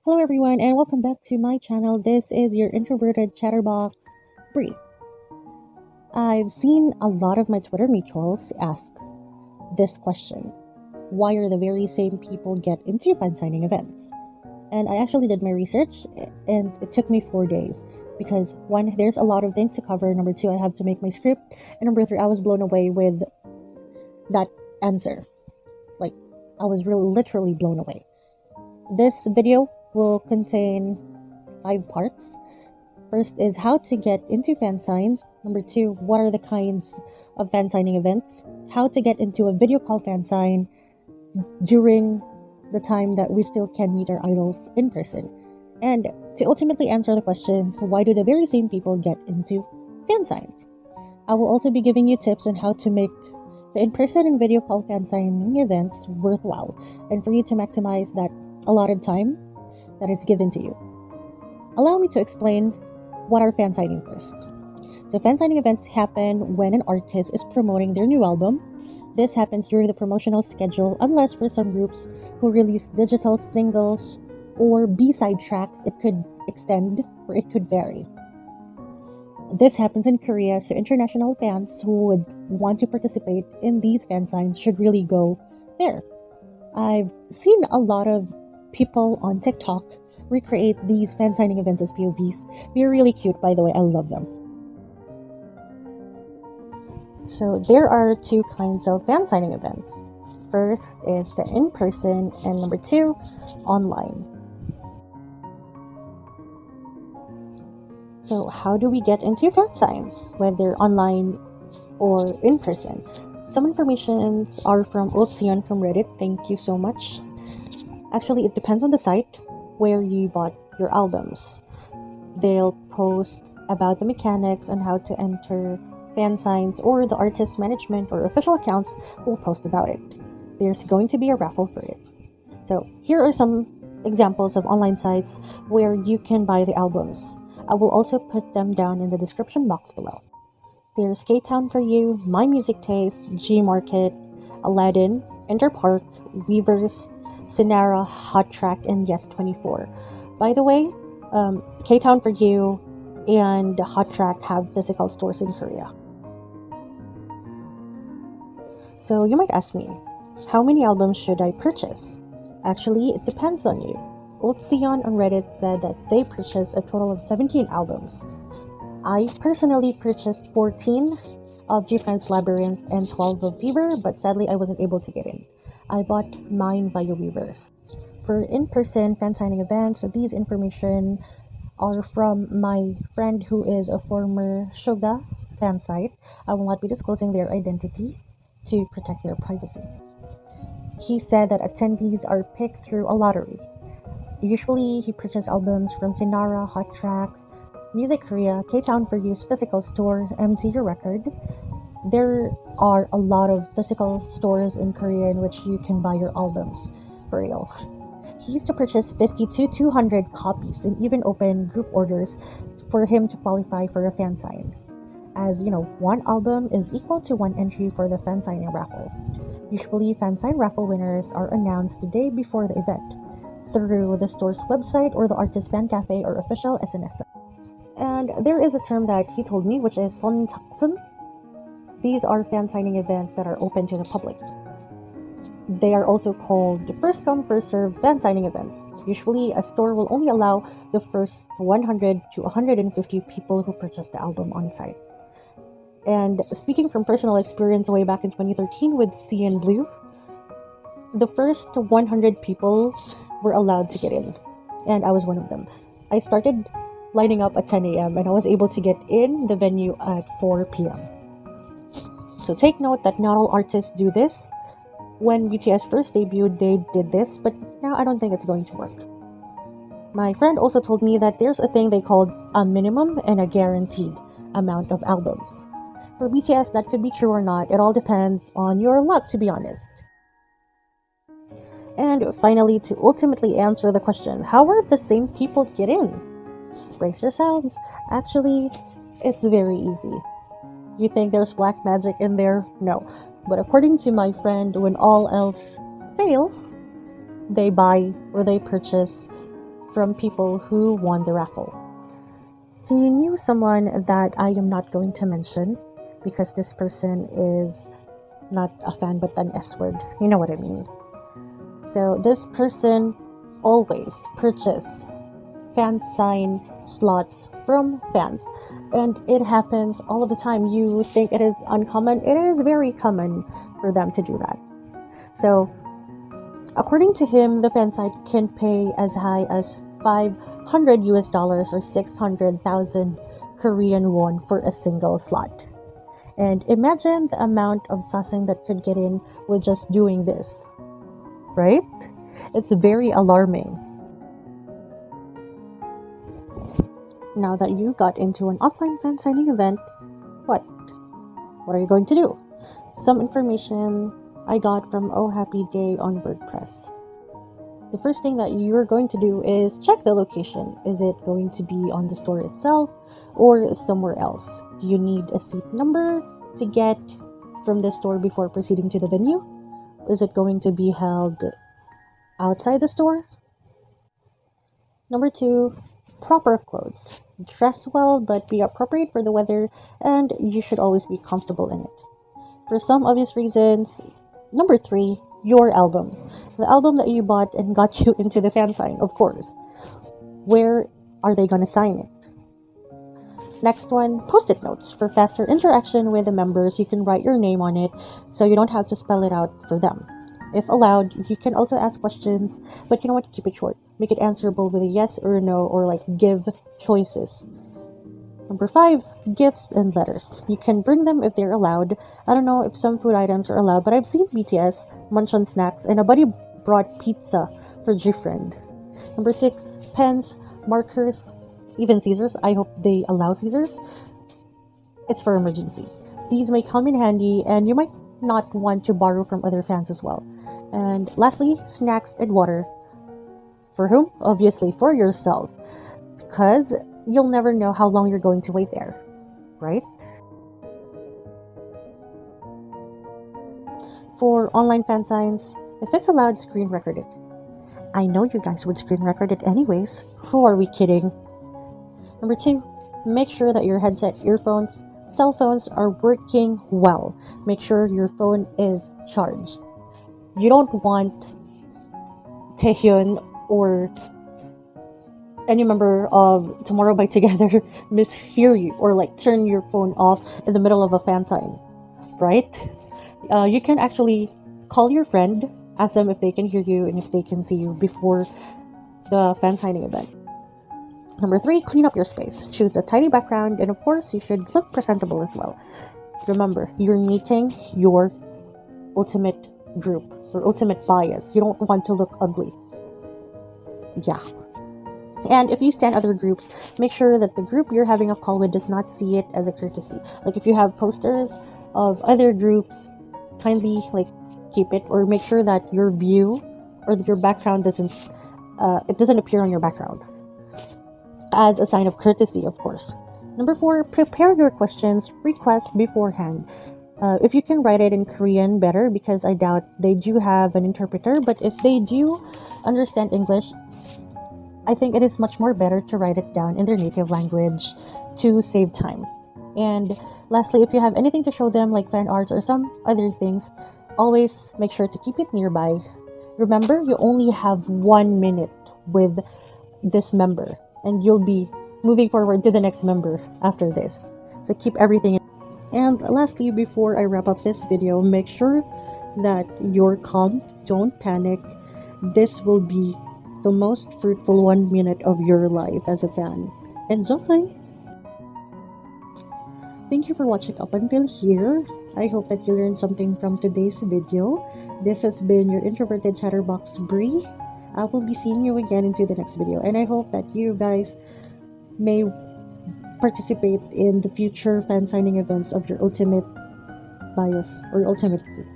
Hello everyone and welcome back to my channel. This is your introverted chatterbox, Bri. I've seen a lot of my Twitter mutuals ask this question. Why are the very same people get into fan signing events? And I actually did my research and it took me 4 days because one, there's a lot of things to cover. Number two, I have to make my script. And number three, I was blown away with that answer. Like, I was really literally blown away. This video will contain 5 parts. First is how to get into fan signs. Number 2, what are the kinds of fan signing events? How to get into a video call fan sign during the time that we still can meet our idols in person. And to ultimately answer the questions, why do the very same people get into fan signs? I will also be giving you tips on how to make the in-person and video call fan signing events worthwhile and for you to maximize that allotted time that is given to you. Allow me to explain what are fan signing first. So fan signing events happen when an artist is promoting their new album. This happens during the promotional schedule unless for some groups who release digital singles or B-side tracks, it could extend or it could vary. This happens in Korea, so international fans who would want to participate in these fan signs should really go there. I've seen a lot of people on TikTok recreate these fan signing events as POVs. They're really cute, by the way. I love them. So there are 2 kinds of fan signing events. First is the in-person and number 2, online. So how do we get into fan signs, whether online or in person? Some informations are from Ultsion from Reddit. Thank you so much. Actually, it depends on the site where you bought your albums. They'll post about the mechanics on how to enter fan signs, or the artist management or official accounts will post about it. There's going to be a raffle for it. So here are some examples of online sites where you can buy the albums. I will also put them down in the description box below. There's K-Town for You, MyMusicTaste, GMarket, Aladdin, Interpark, Weverse, Synnara, Buruttrak, and Yes24. By the way, K-Town for You and Buruttrak have physical stores in Korea. So you might ask me, how many albums should I purchase? Actually, it depends on you. Ultsion on Reddit said that they purchased a total of 17 albums. I personally purchased 14 of GFriend's Labyrinth and 12 of Fever, but sadly I wasn't able to get in. I bought mine via Weverse. For in-person fan signing events, these information are from my friend who is a former Suga fan site. I will not be disclosing their identity to protect their privacy. He said that attendees are picked through a lottery. Usually, he purchased albums from Synnara, Buruttrak, Music Korea, K-Town for You's physical store, M2U Records. There are a lot of physical stores in Korea in which you can buy your albums, for real. He used to purchase 50 to 200 copies and even open group orders for him to qualify for a fan sign. As you know, 1 album is equal to 1 entry for the fan signing raffle. Usually, fan sign raffle winners are announced the day before the event through the store's website or the artist fan cafe or official SNS. And there is a term that he told me, which is son. These are fan signing events that are open to the public. They are also called first come first served fan signing events. Usually a store will only allow the first 100 to 150 people who purchase the album on site. And speaking from personal experience way back in 2013 with CN Blue, the first 100 people were allowed to get in, and I was one of them. I started lining up at 10 a.m. and I was able to get in the venue at 4 p.m. So take note that not all artists do this. When BTS first debuted, they did this, but now I don't think it's going to work. My friend also told me that there's a thing they called a minimum and a guaranteed amount of albums. For BTS, that could be true or not. It all depends on your luck, to be honest. And finally, to ultimately answer the question, how are the same people get in? Brace yourselves. Actually, it's very easy. You think there's black magic in there? No. But according to my friend, when all else fail, they buy or they purchase from people who won the raffle. He knew someone that I am not going to mention because this person is not a fan but an S word. You know what I mean. So this person always purchase fan sign slots from fans, and it happens all of the time. You think it is uncommon. It is very common for them to do that. So according to him, the fan site can pay as high as $500 or 600,000 Korean won for a single slot. And imagine the amount of sasaeng that could get in with just doing this, right? It's very alarming. Now that you got into an offline fan signing event, what are you going to do? Some information I got from Oh Happy Day on WordPress. The first thing that you're going to do is check the location. Is it going to be on the store itself or somewhere else? Do you need a seat number to get from the store before proceeding to the venue? Is it going to be held outside the store? Number 2, proper clothes. Dress well, but be appropriate for the weather, and you should always be comfortable in it. For some obvious reasons. Number 3, your album. The album that you bought and got you into the fan sign, of course. Where are they going to sign it? Next one, post-it notes. For faster interaction with the members, you can write your name on it so you don't have to spell it out for them. If allowed, you can also ask questions, but you know what? Keep it short. Make it answerable with a yes or a no, or like give choices. Number 5, gifts and letters. You can bring them if they're allowed. I don't know if some food items are allowed, but I've seen BTS munch on snacks, and a buddy brought pizza for G-Friend. Number 6, pens, markers, even scissors. I hope they allow scissors. It's for emergency. These may come in handy, and you might not want to borrow from other fans as well. And lastly, snacks and water. For whom? Obviously for yourself, because you'll never know how long you're going to wait there, right? For online fan signs, if it's allowed, screen record it. I know you guys would screen record it anyways. Who are we kidding? Number 2, make sure that your headset, earphones, cell phones are working well. Make sure your phone is charged. You don't want Taehyun or any member of Tomorrow by Together mishear you or like turn your phone off in the middle of a fan sign, right? You can actually call your friend, ask them if they can hear you and if they can see you before the fan signing event. Number 3, clean up your space. Choose a tidy background, and of course, you should look presentable as well. Remember, you're meeting your ultimate group or ultimate bias. You don't want to look ugly. Yeah. And if you stand other groups, make sure that the group you're having a call with does not see it as a courtesy. Like if you have posters of other groups, kindly like keep it, or make sure that your view or your background doesn't appear on your background, as a sign of courtesy, of course. Number 4, prepare your questions, request beforehand. If you can write it in Korean, better, because I doubt they do have an interpreter, but if they do understand English, I think it is much more better to write it down in their native language to save time. And lastly, if you have anything to show them, like fan arts or some other things, always make sure to keep it nearby. Remember, you only have 1 minute with this member, and you'll be moving forward to the next member after this. So keep everything in. And lastly, before I wrap up this video, make sure that you're calm, don't panic. This will be the most fruitful 1 minute of your life as a fan. Enjoy! Thank you for watching up until here. I hope that you learned something from today's video. This has been your introverted chatterbox Bri. I will be seeing you again into the next video, and I hope that you guys may participate in the future fan signing events of your ultimate bias or ultimate group.